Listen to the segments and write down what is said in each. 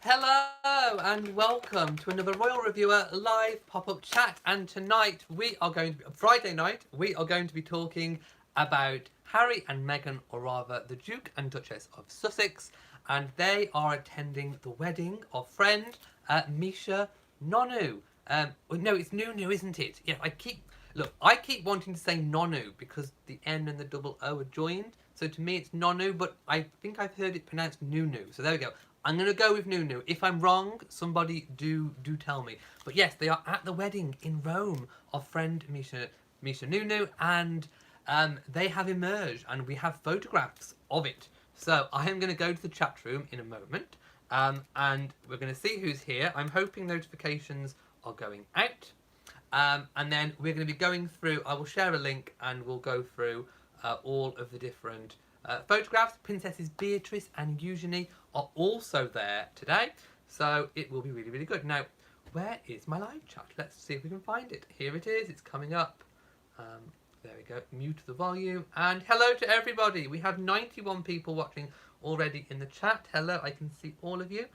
Hello and welcome to another Royal Reviewer live pop-up chat, and tonight Friday night, we are going to be talking about Harry and Meghan, or rather the Duke and Duchess of Sussex, and they are attending the wedding of friend Misha Nonoo. No, it's Nunu, isn't it? Yeah, I keep wanting to say Nonoo because the N and the double O are joined, so to me it's Nonoo, but I think I've heard it pronounced Nunu, so there we go. I'm going to go with Nunu. If I'm wrong, somebody do tell me. But yes, they are at the wedding in Rome of friend Misha Nonoo, and they have emerged, and we have photographs of it. So I am going to go to the chat room in a moment, and we're going to see who's here. I'm hoping notifications are going out. And then we're going to be going through, I will share a link and we'll go through all of the different photographs. Princesses Beatrice and Eugenie are also there today, so it will be really, really good. Now, where is my live chat? Let's see if we can find it. Here it is, it's coming up. There we go, mute the volume, and hello to everybody. We have 91 people watching already in the chat. Hello, I can see all of you.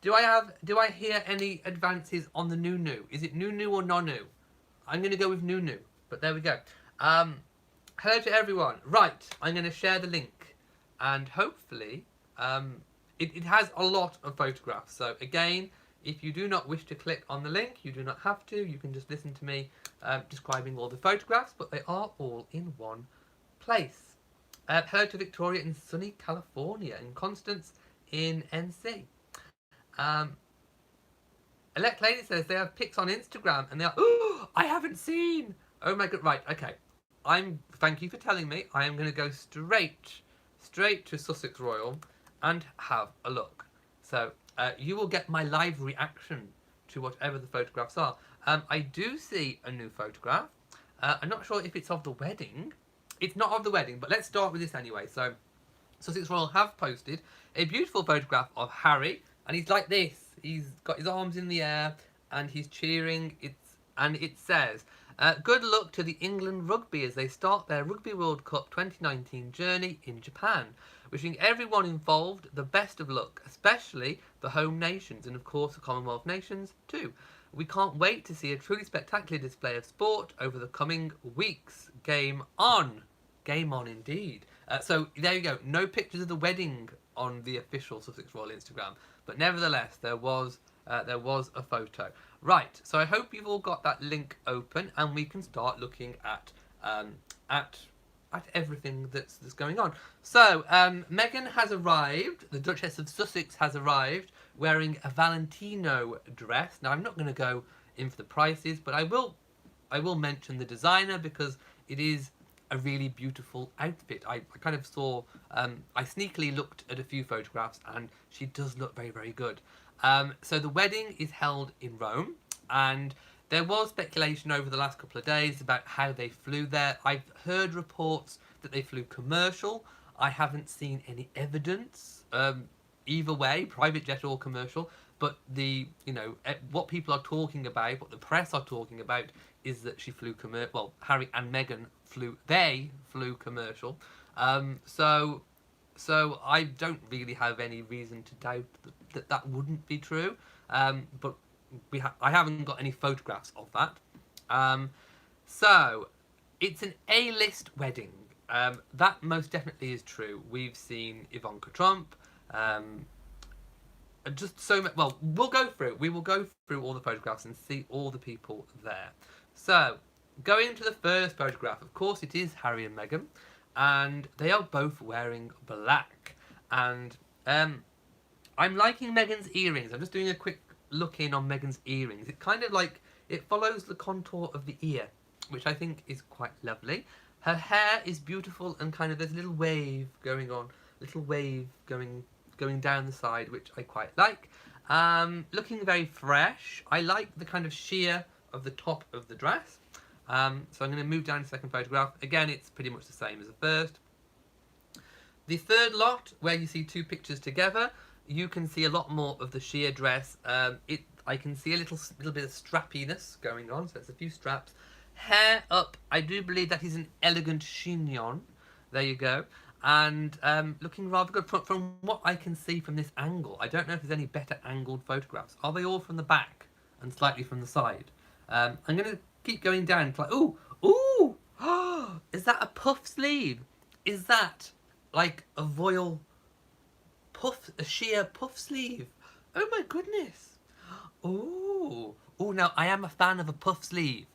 Do I hear any advances on the Nunu? Is it Nunu or Nonu? I'm going to go with Nunu, but there we go. Hello to everyone. Right, I'm going to share the link, and hopefully it has a lot of photographs. So again, if you do not wish to click on the link, you do not have to. You can just listen to me describing all the photographs, but they are all in one place. Hello to Victoria in sunny California, and Constance in NC. Elect Lady says they have pics on Instagram, and they are, oh, I haven't seen. Oh my god, right, okay. Thank you for telling me. I am going to go straight to Sussex Royal and have a look. So you will get my live reaction to whatever the photographs are. I do see a new photograph. I'm not sure if it's of the wedding. It's not of the wedding, but let's start with this anyway. So Sussex Royal have posted a beautiful photograph of Harry, and he's like this. He's got his arms in the air and he's cheering. And it says, good luck to the England rugby as they start their Rugby World Cup 2019 journey in Japan. Wishing everyone involved the best of luck, especially the home nations and of course the Commonwealth nations too. We can't wait to see a truly spectacular display of sport over the coming weeks. Game on. Game on indeed. So there you go. No pictures of the wedding on the official Sussex Royal Instagram, but nevertheless there was a photo. Right, so I hope you've all got that link open and we can start looking at everything that's going on. So Meghan has arrived. The Duchess of Sussex has arrived wearing a Valentino dress. Now I'm not going to go in for the prices, but I will mention the designer because it is a really beautiful outfit. I kind of saw, I sneakily looked at a few photographs and she does look very, very good. So the wedding is held in Rome, and there was speculation over the last couple of days about how they flew there. I've heard reports that they flew commercial. I haven't seen any evidence either way, private jet or commercial, but what people are talking about, what the press are talking about, is that she flew commercial. Well, Harry and Meghan flew commercial. So I don't really have any reason to doubt that wouldn't be true. But I haven't got any photographs of that. So it's an A-list wedding. That most definitely is true. We've seen Ivanka Trump. Just so much. Well, we will go through all the photographs and see all the people there. So going to the first photograph, of course it is Harry and Meghan, and they are both wearing black. And I'm liking Meghan's earrings. I'm just doing a quick look in on Meghan's earrings. It kind of it follows the contour of the ear, which I think is quite lovely. Her hair is beautiful and kind of there's a little wave going on, going down the side, which I quite like. Looking very fresh. I like the kind of sheer of the top of the dress. So I'm going to move down to the second photograph. Again, it's pretty much the same as the first. The third lot, where you see two pictures together, you can see a lot more of the sheer dress. I can see a little bit of strappiness going on, so it's a few straps. Hair up, I do believe that is an elegant chignon. There you go. and looking rather good from what I can see from this angle. I don't know if there's any better angled photographs. Are they all from the back and slightly from the side? I'm going to keep going down. Like, ooh, ooh, is that a puff sleeve? Is that like a royal puff, a sheer puff sleeve? Oh my goodness. Ooh, ooh. Now I am a fan of a puff sleeve.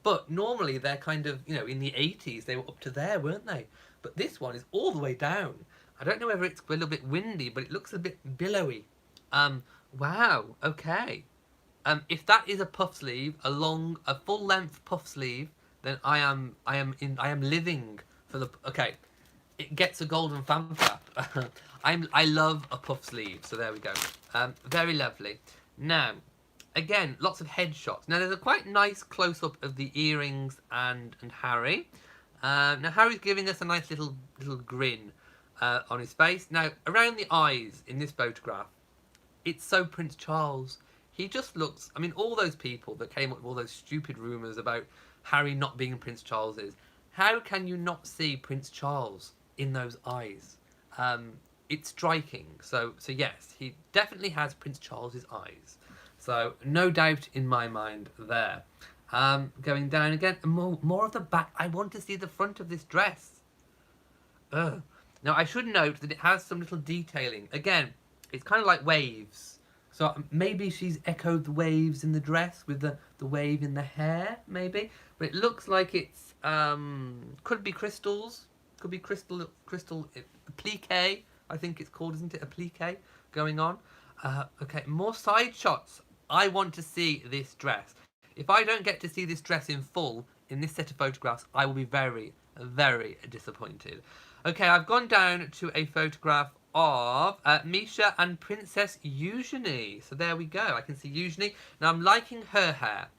But normally they're kind of, you know, in the 80s they were up to there, weren't they? But this one is all the way down. I don't know whether it's a little bit windy, but it looks a bit billowy. Wow, okay. If that is a puff sleeve, a full length puff sleeve, then I am living for the, okay. It gets a golden fan flap. I love a puff sleeve, so there we go. Very lovely. Now, again, lots of headshots. Now, there's a quite nice close-up of the earrings and Harry. Now, Harry's giving us a nice little grin on his face. Now, around the eyes in this photograph, it's so Prince Charles. He just looks... I mean, all those people that came up with all those stupid rumours about Harry not being Prince Charles's. How can you not see Prince Charles in those eyes? It's striking. So yes, he definitely has Prince Charles's eyes. So no doubt in my mind there. Going down again, more of the back. I want to see the front of this dress. Ugh. Now I should note that it has some little detailing. Again, it's kind of like waves. So maybe she's echoed the waves in the dress with the wave in the hair, maybe. But it looks like it's could be crystals. Could be crystal applique. I think it's called, isn't it? Applique going on. Okay, more side shots. I want to see this dress. If I don't get to see this dress in full in this set of photographs, I will be very, very disappointed. Okay, I've gone down to a photograph of Misha and Princess Eugenie. So there we go. I can see Eugenie. Now I'm liking her hair.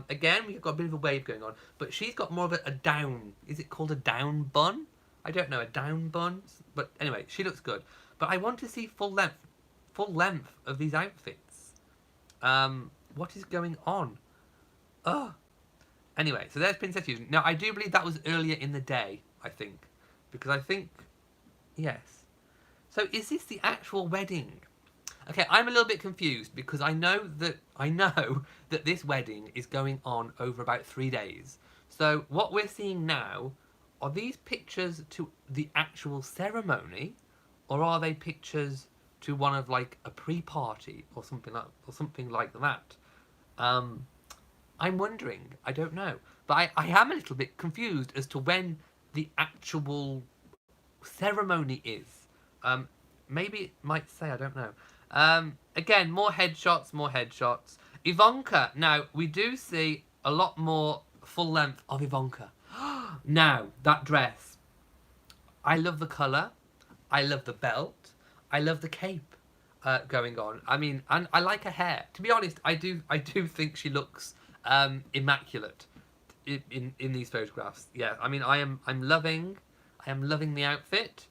Again, we've got a bit of a wave going on, but she's got more of a down. Is it called a down bun? I don't know, a down bun. But anyway, she looks good. But I want to see full length of these outfits. What is going on? Oh. Anyway, so there's Princess Eugenie. Now, I do believe that was earlier in the day, I think. Because I think... Yes. So, is this the actual wedding? Okay, I'm a little bit confused because I know that this wedding is going on over about 3 days. So, what we're seeing now, are these pictures to the actual ceremony? Or are they pictures to one of like a pre-party or something like that? I'm wondering. I don't know, but I am a little bit confused as to when the actual ceremony is. Maybe it might say, I don't know. Again, more headshots. Ivanka. Now we do see a lot more full length of Ivanka. Now that dress. I love the colour. I love the belt. I love the cape going on. I mean, and I like her hair. To be honest, I do think she looks immaculate in these photographs. Yeah, I mean, I'm loving the outfit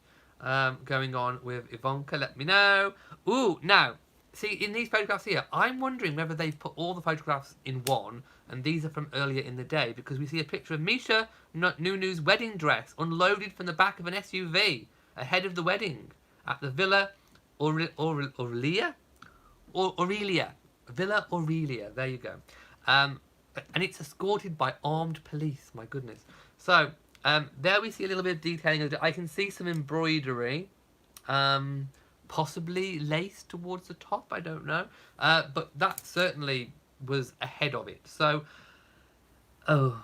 going on with Ivanka. Let me know. Ooh, now see in these photographs here, I'm wondering whether they've put all the photographs in one, and these are from earlier in the day because we see a picture of Misha Nonoo's wedding dress unloaded from the back of an SUV ahead of the wedding at the Villa Aurelia. Villa Aurelia. There you go. And it's escorted by armed police. My goodness. So there we see a little bit of detailing. I can see some embroidery, possibly lace towards the top. I don't know, but that certainly was ahead of it. So, oh,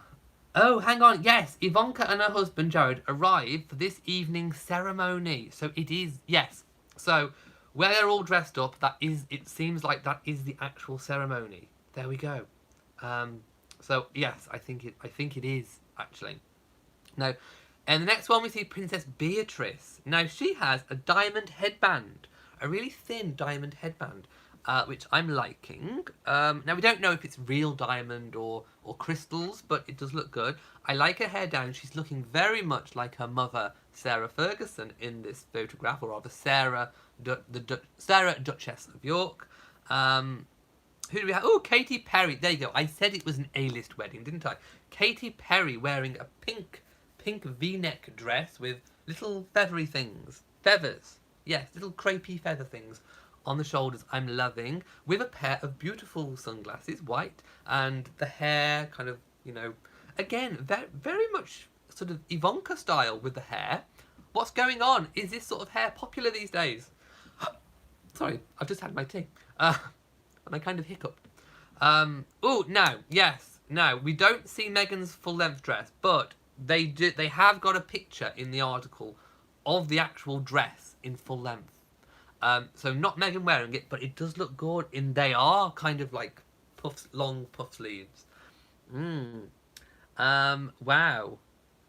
hang on. Yes, Ivanka and her husband Jared arrived for this evening's ceremony. So it is, yes. So where they're all dressed up, it seems like that is the actual ceremony. There we go. So yes, I think it is actually. Now, and the next one we see Princess Beatrice. Now she has a diamond headband, a really thin diamond headband, which I'm liking. Now we don't know if it's real diamond or crystals, but it does look good. I like her hair down. She's looking very much like her mother, Sarah Ferguson, in this photograph, or rather Sarah, Sarah Duchess of York. Who do we have? Oh, Katy Perry. There you go. I said it was an A-list wedding, didn't I? Katy Perry wearing a pink V-neck dress with little feathery things. Feathers. Yes, little crepey feather things on the shoulders. I'm loving. With a pair of beautiful sunglasses, white, and the hair kind of, you know, again, very, very much sort of Ivanka style with the hair. What's going on? Is this sort of hair popular these days? Sorry, I've just had my tea. And I kind of hiccuped. Oh, no, yes. No, we don't see Meghan's full-length dress, but they have got a picture in the article of the actual dress in full length. So not Meghan wearing it, but it does look good. And they are kind of like long puff sleeves. Wow.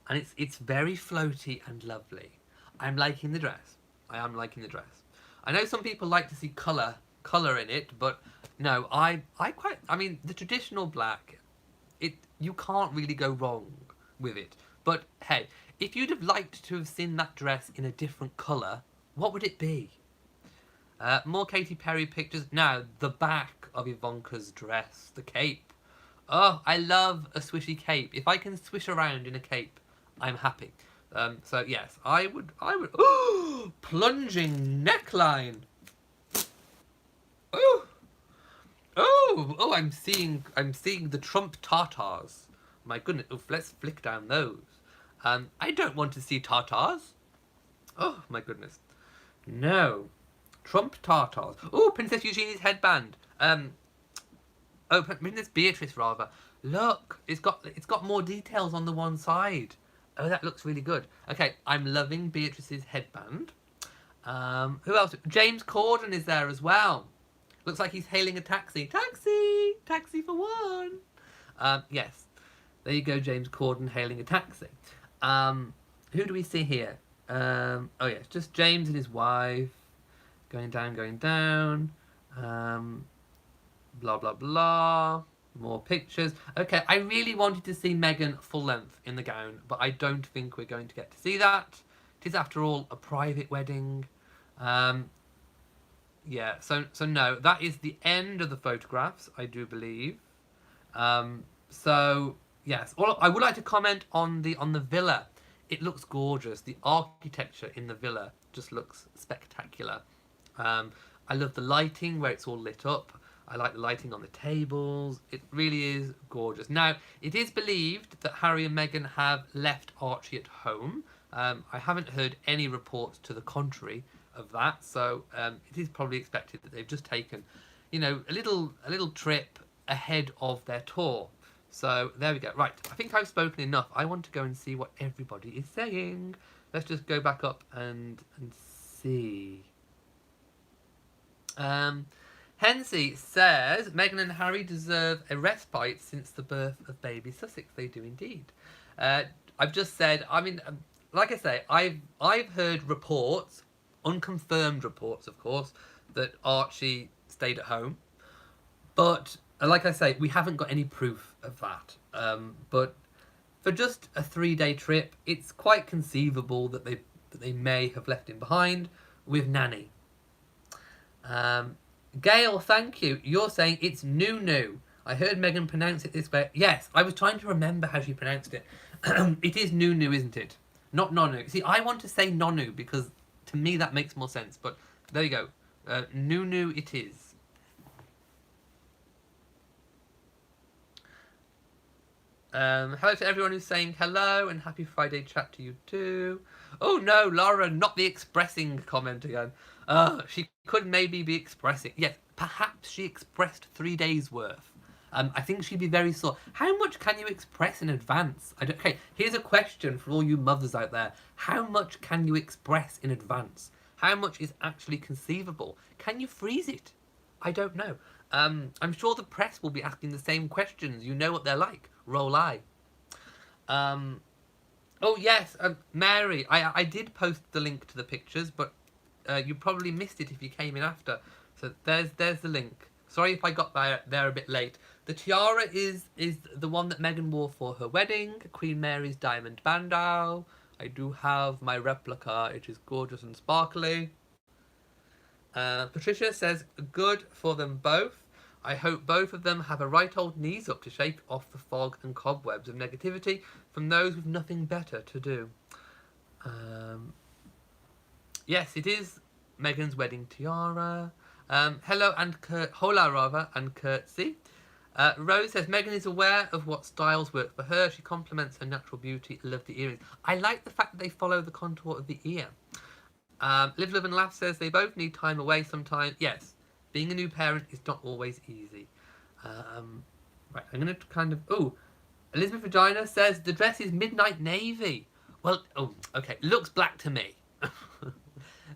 And it's very floaty and lovely. I'm liking the dress. I am liking the dress. I know some people like to see colour in it, but no, I mean the traditional black, you can't really go wrong with it. But hey, if you'd have liked to have seen that dress in a different colour, what would it be? More Katy Perry pictures. Now, the back of Ivanka's dress, the cape. Oh, I love a swishy cape. If I can swish around in a cape, I'm happy. So yes, I would. Oh, plunging neckline. Oh, oh! I'm seeing the Trump tartars. My goodness. Oof, let's flick down those. I don't want to see tartars. Oh my goodness. No. Trump tartars. Oh, Princess Eugenie's headband. Oh, Princess Beatrice rather. Look, it's got more details on the one side. Oh, that looks really good. Okay, I'm loving Beatrice's headband. Who else? James Corden is there as well. Looks like he's hailing a taxi. Taxi! Taxi for one! Yes. There you go, James Corden hailing a taxi. Who do we see here? Oh, yes, just James and his wife. Going down. Blah, blah, blah. More pictures. Okay, I really wanted to see Meghan full length in the gown, but I don't think we're going to get to see that. It is, after all, a private wedding. Yeah, so no, that is the end of the photographs, I do believe. So yes, I would like to comment on the villa. It looks gorgeous. The architecture in the villa just looks spectacular. I love the lighting where it's all lit up. I like the lighting on the tables. It really is gorgeous. Now, it is believed that Harry and Meghan have left Archie at home. I haven't heard any reports to the contrary of that, so it is probably expected that they've just taken, you know, a little trip ahead of their tour. So there we go. Right, I think I've spoken enough. I want to go and see what everybody is saying. Let's just go back up and see. Hensey says Meghan and Harry deserve a respite since the birth of baby Sussex. They do indeed. I've just said. I mean, like I say, I've heard reports, unconfirmed reports, of course, that Archie stayed at home, but like I say, we haven't got any proof of that. But for just a 3-day trip, it's quite conceivable that they may have left him behind with Nanny. Gail, thank you. You're saying it's Nonoo. I heard Meghan pronounce it this way. Yes, I was trying to remember how she pronounced it. It is Nonoo, isn't it? Not Nonoo. See, I want to say Nonoo because to me that makes more sense. But there you go. Nonoo it is. Hello to everyone who's saying hello and happy Friday chat to you too. Oh no, Laura, not the expressing comment again. She could maybe be expressing. Yes, perhaps she expressed 3 days worth. I think she'd be very sore. How much can you express in advance? Okay, here's a question for all you mothers out there. How much can you express in advance? How much is actually conceivable? Can you freeze it? I don't know. I'm sure the press will be asking the same questions. You know what they're like. Roll eye. Oh yes, Mary. I did post the link to the pictures, but you probably missed it if you came in after. So there's the link. Sorry if I got there a bit late. The tiara is the one that Meghan wore for her wedding, Queen Mary's diamond bandeau. I do have my replica. It is gorgeous and sparkly. Patricia says, good for them both. I hope both of them have a right old knees up to shake off the fog and cobwebs of negativity from those with nothing better to do. Yes, it is Meghan's wedding tiara. Hello and hola rather and curtsy. Rose says Meghan is aware of what styles work for her. She compliments her natural beauty. Love the earrings. I like the fact that they follow the contour of the ear. Live, Love and Laugh says they both need time away sometimes. Yes, being a new parent is not always easy. Right, I'm going to kind of... Oh, Elizabeth Vagina says the dress is midnight navy. Well, oh, okay, looks black to me.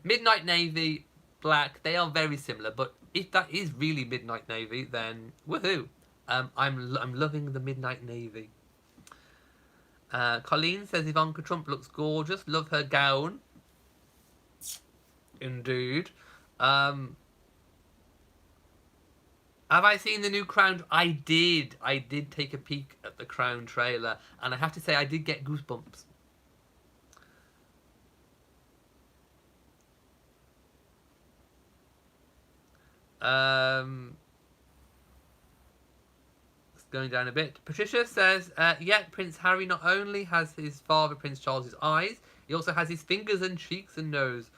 Midnight navy, black, they are very similar, but if that is really midnight navy, then woohoo. I'm loving the midnight navy. Colleen says Ivanka Trump looks gorgeous. Love her gown. Indeed. Have I seen the new Crown? I did. I did take a peek at the Crown trailer, and I have to say I did get goosebumps. It's going down a bit. Patricia says, yeah, Prince Harry not only has his father, Prince Charles's eyes, he also has his fingers and cheeks and nose.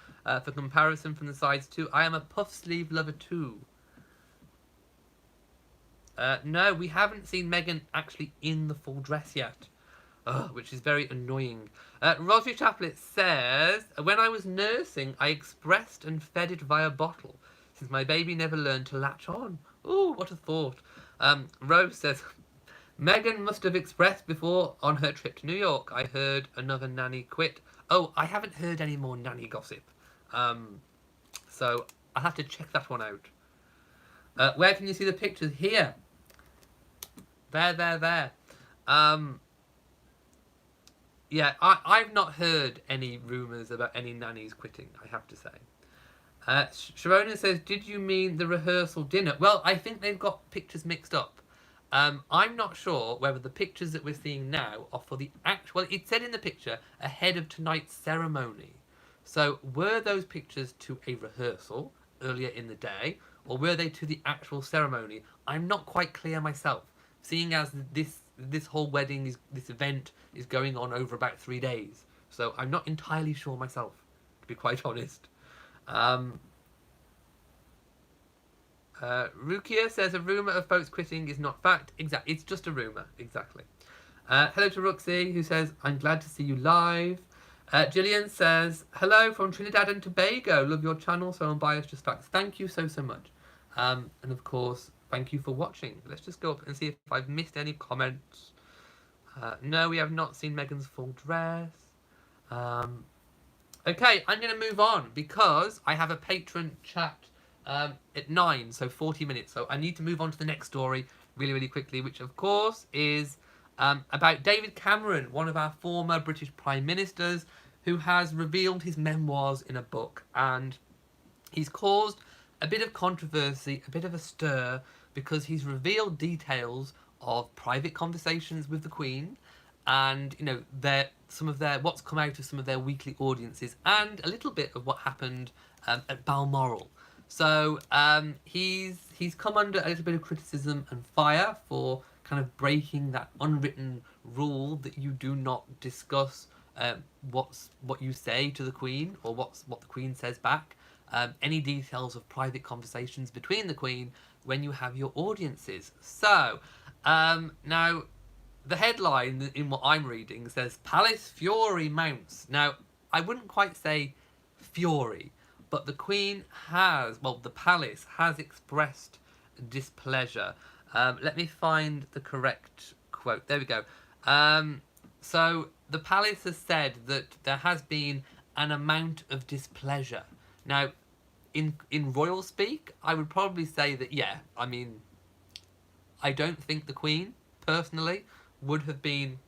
For comparison from the sides too. I am a puff sleeve lover too. No, we haven't seen Meghan actually in the full dress yet. Which is very annoying. Roger Chaplet says, when I was nursing, I expressed and fed it via bottle, since my baby never learned to latch on. Ooh, what a thought. Rose says, Meghan must have expressed before on her trip to New York. I heard another nanny quit. Oh, I haven't heard any more nanny gossip. So I'll have to check that one out. Where can you see the pictures? Here. There. Yeah, I've not heard any rumours about any nannies quitting, I have to say. Sharona says, did you mean the rehearsal dinner? Well, I think they've got pictures mixed up. I'm not sure whether the pictures that we're seeing now are for the actual... Well, it said in the picture, ahead of tonight's ceremony. So, were those pictures to a rehearsal earlier in the day, or were they to the actual ceremony? I'm not quite clear myself, seeing as this whole wedding, this event is going on over about 3 days. So, I'm not entirely sure myself, to be quite honest. Rukia says a rumour of folks quitting is not fact. Exactly, it's just a rumour. Exactly. Hello to Ruxie, who says, I'm glad to see you live. Gillian says, hello from Trinidad and Tobago. Love your channel, so unbiased, just facts. Thank you so much. And of course, thank you for watching. Let's just go up and see if I've missed any comments. No, we have not seen Meghan's full dress. Okay, I'm going to move on because I have a patron chat at 9, so 40 minutes. So I need to move on to the next story really quickly, which of course is about David Cameron, one of our former British Prime Ministers, who has revealed his memoirs in a book. And he's caused a bit of controversy, a bit of a stir, because he's revealed details of private conversations with the Queen, and some of their what's come out of some of their weekly audiences, and a little bit of what happened at Balmoral. So he's come under a little bit of criticism and fire for kind of breaking that unwritten rule that you do not discuss what you say to the Queen, or what the Queen says back. Any details of private conversations between the Queen when you have your audiences. So now the headline in what I'm reading says Palace Fury mounts. Now I wouldn't quite say fury, but the Queen has, well, the Palace has expressed displeasure. Let me find the correct quote. There we go. So the Palace has said that there has been an amount of displeasure. Now, in royal speak, I would probably say that, yeah, I mean, I don't think the Queen, personally, would have been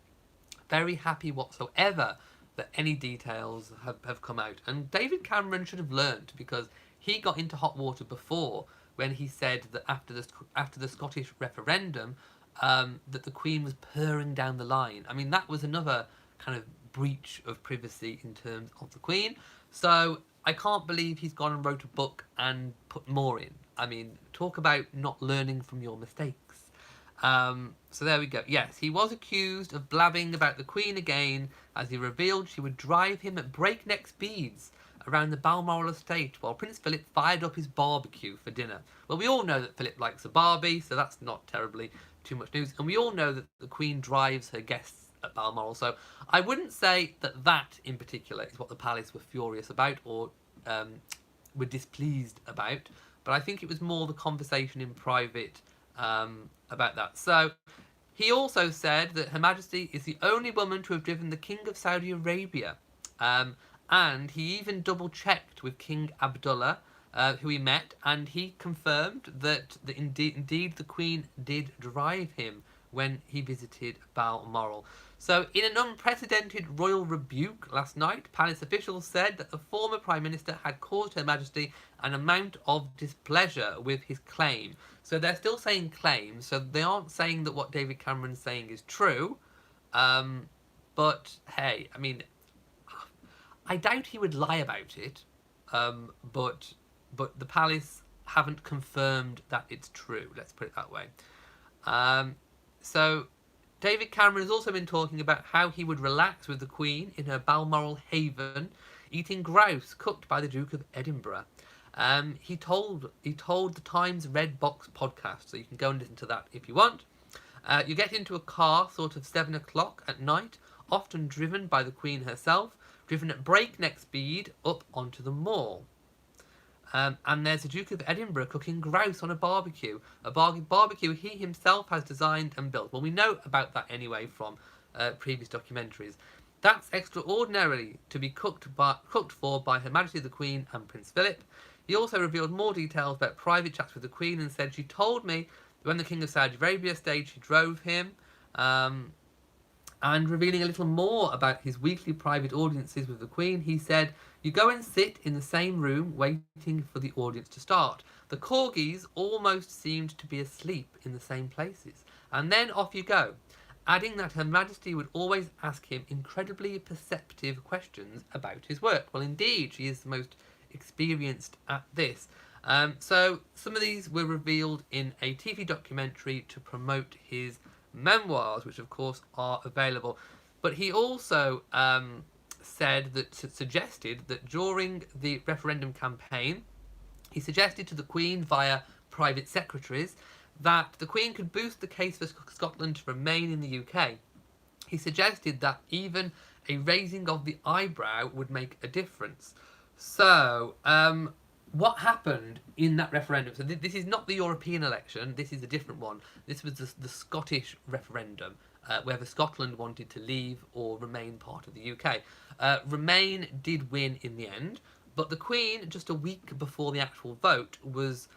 very happy whatsoever that any details have come out. And David Cameron should have learned, because he got into hot water before when he said that after the Scottish referendum, that the Queen was purring down the line. I mean, that was another kind of breach of privacy in terms of the Queen. So I can't believe he's gone and wrote a book and put more in. I mean, talk about not learning from your mistakes. So there we go. Yes, he was accused of blabbing about the Queen again, as he revealed she would drive him at breakneck speeds around the Balmoral estate while Prince Philip fired up his barbecue for dinner. Well, we all know that Philip likes a barbie, so that's not terribly too much news. And we all know that the Queen drives her guests at Balmoral, so I wouldn't say that that in particular is what the palace were furious about or were displeased about, but I think it was more the conversation in private about that. So he also said that Her Majesty is the only woman to have driven the King of Saudi Arabia. And he even double checked with King Abdullah, who he met, and he confirmed that indeed the Queen did drive him when he visited Balmoral. So, in an unprecedented royal rebuke last night, palace officials said that the former Prime Minister had caused Her Majesty an amount of displeasure with his claim. So they're still saying claim, so they aren't saying that what David Cameron's saying is true. But hey, I mean, I doubt he would lie about it. But the palace haven't confirmed that it's true. Let's put it that way. So David Cameron has also been talking about how he would relax with the Queen in her Balmoral haven, eating grouse cooked by the Duke of Edinburgh. He told the Times Red Box podcast, so you can go and listen to that if you want. You get into a car sort of 7 o'clock at night, often driven by the Queen herself, driven at breakneck speed up onto the Mall. And there's the Duke of Edinburgh cooking grouse on a barbecue. A barbecue he himself has designed and built. Well, we know about that anyway from previous documentaries. That's extraordinarily to be cooked for by Her Majesty the Queen and Prince Philip. He also revealed more details about private chats with the Queen and said, she told me that when the King of Saudi Arabia stayed, she drove him. And revealing a little more about his weekly private audiences with the Queen, he said, you go and sit in the same room waiting for the audience to start. The corgis almost seemed to be asleep in the same places. And then off you go, adding that Her Majesty would always ask him incredibly perceptive questions about his work. Well, indeed, she is the most experienced at this. So some of these were revealed in a TV documentary to promote his memoirs, which of course are available. But he also suggested that during the referendum campaign, he suggested to the Queen via private secretaries that the Queen could boost the case for Scotland to remain in the UK. He suggested that even a raising of the eyebrow would make a difference. So, what happened in that referendum? So this is not the European election, this is a different one. This was the Scottish referendum, whether Scotland wanted to leave or remain part of the UK. Remain did win in the end, but the Queen, just a week before the actual vote, was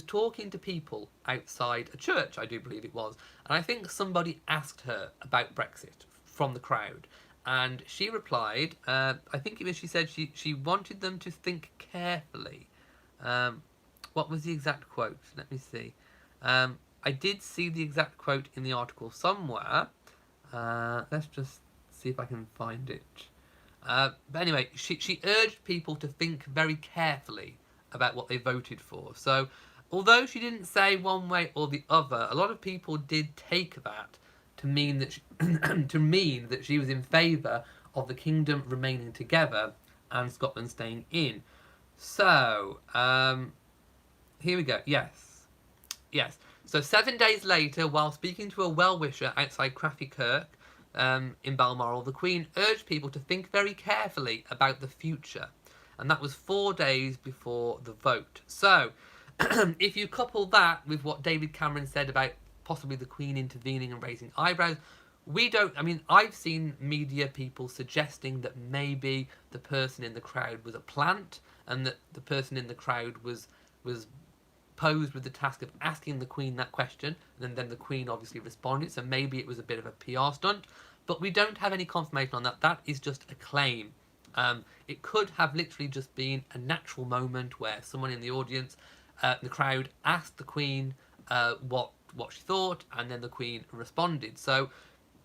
talking to people outside a church, I do believe it was, and I think somebody asked her about Brexit from the crowd. And she replied, I think it was, she said she wanted them to think carefully. What was the exact quote? Let me see. I did see the exact quote in the article somewhere. Let's just see if I can find it. But anyway, she urged people to think very carefully about what they voted for. So, although she didn't say one way or the other, a lot of people did take that to mean that she was in favour of the kingdom remaining together and Scotland staying in. So, here we go. Yes. So 7 days later, while speaking to a well-wisher outside Craffy Kirk in Balmoral, the Queen urged people to think very carefully about the future. And that was 4 days before the vote. So, if you couple that with what David Cameron said about possibly the Queen intervening and raising eyebrows, I've seen media people suggesting that maybe the person in the crowd was a plant and that the person in the crowd was posed with the task of asking the Queen that question, and then the Queen obviously responded, so maybe it was a bit of a PR stunt, but we don't have any confirmation on that. That is just a claim. It could have literally just been a natural moment where someone in the audience, the crowd, asked the Queen what she thought, and then the Queen responded. So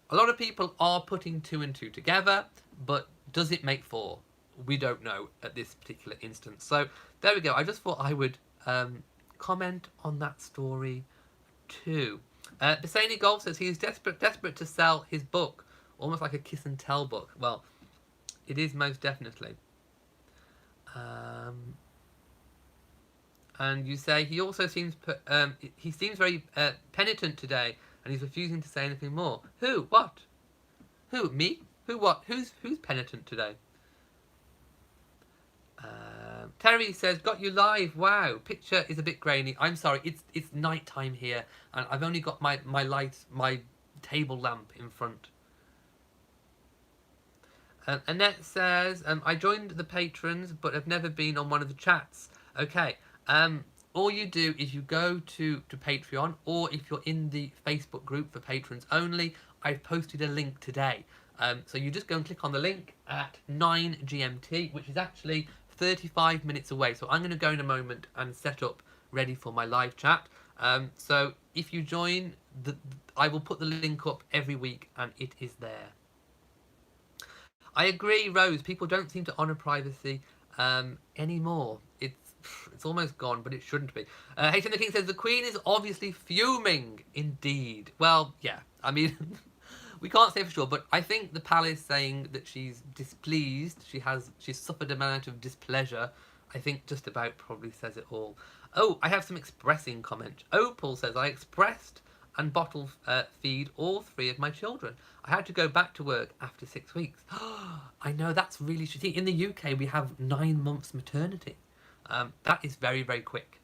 a lot of people are putting 2 and 2 together, but does it make 4? We don't know at this particular instance. So there we go. I just thought I would comment on that story too. Bassani Golf says he is desperate to sell his book. Almost like a kiss and tell book. Well, it is most definitely. And you say he also seems he seems very penitent today, and he's refusing to say anything more. Who? What? Who? Me? Who? What? Who's penitent today? Terry says, got you live. Wow, picture is a bit grainy. I'm sorry, it's night time here, and I've only got my light, my table lamp in front. Annette says, I joined the patrons, but have never been on one of the chats. Okay, all you do is you go to Patreon, or if you're in the Facebook group for patrons only, I've posted a link today. So you just go and click on the link at 9 GMT, which is actually 35 minutes away. So I'm going to go in a moment and set up ready for my live chat. So if you join, I will put the link up every week, and it is there. I agree, Rose. People don't seem to honour privacy anymore. It's almost gone, but it shouldn't be. Hayden the King says, the Queen is obviously fuming. Indeed. Well, yeah. I mean, we can't say for sure, but I think the palace saying that she's displeased, she's suffered a amount of displeasure, I think just about probably says it all. Oh, I have some expressing comment. Opal says, I expressed and bottle feed all 3 of my children. I had to go back to work after 6 weeks. I know, that's really shitty. In the UK, we have 9 months maternity. That is very, very quick.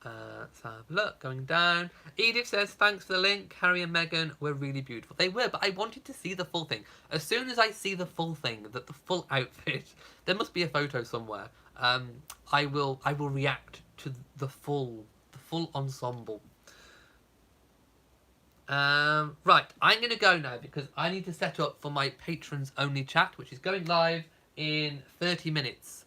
Let's have a look, going down. Edith says, thanks for the link. Harry and Meghan were really beautiful. They were, but I wanted to see the full thing. As soon as I see the full thing, the full outfit, there must be a photo somewhere. I will react to the full ensemble. Right, I'm going to go now because I need to set up for my patrons only chat, which is going live in 30 minutes.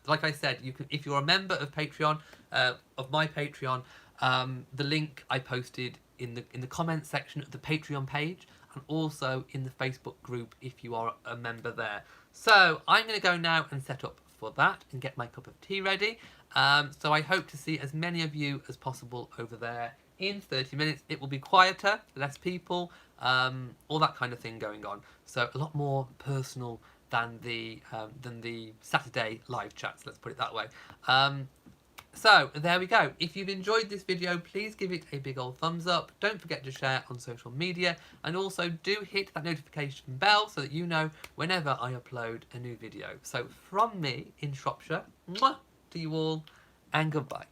Like I said, you can, if you're a member of Patreon, of my Patreon, the link I posted in the comments section of the Patreon page, and also in the Facebook group if you are a member there. So I'm going to go now and set up for that and get my cup of tea ready. So I hope to see as many of you as possible over there in 30 minutes. It will be quieter, less people, all that kind of thing going on. So a lot more personal than the Saturday live chats, let's put it that way. So there we go. If you've enjoyed this video, please give it a big old thumbs up. Don't forget to share on social media, and also do hit that notification bell so that you know whenever I upload a new video. So from me in Shropshire, mwah, to you all, and goodbye.